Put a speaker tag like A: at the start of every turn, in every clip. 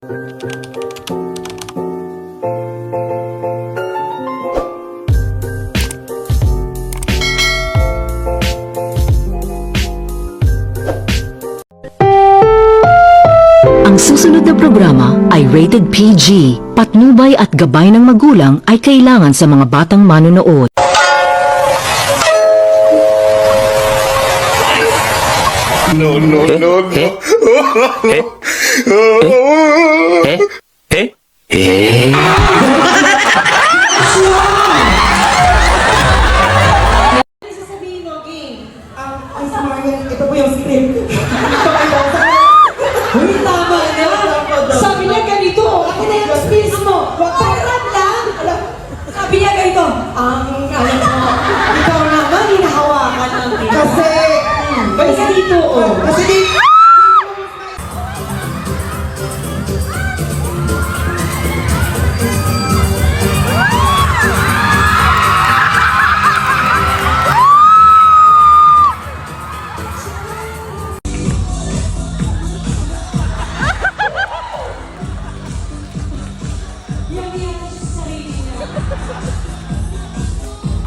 A: Ang susunod na programa ay rated PG. Patnubay at gabay ng magulang ay kailangan sa mga batang manonood.
B: No, no, no, no.
C: Sasabihin mo, King, ay sa mga ganyan, ito po yung script. Uy, tama na. Sabi niya ganito, akin na yung skills mo. Parang lang. Sabi niya ganito, alam mo, ikaw naman, hinahawakan ng king. Kasi dito, oh. Kasi dito.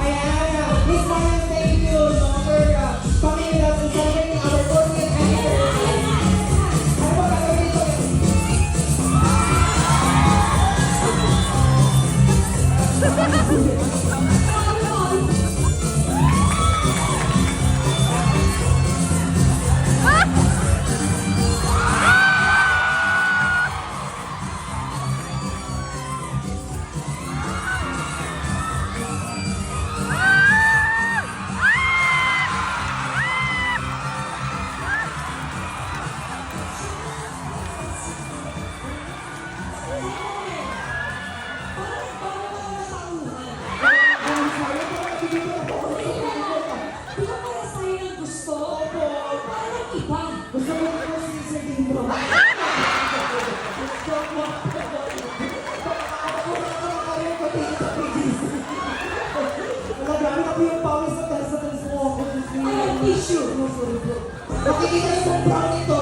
C: Ayan, Miss Marian, thank you for coming with us and celebrating our 40th anniversary. Ano ba gagawin dito? Gusto mo ko si Sir Dindro. Wala, grabe na po yung pawis sa talas mo ako. Ay, tissue. Nakikita yung sa brown ito.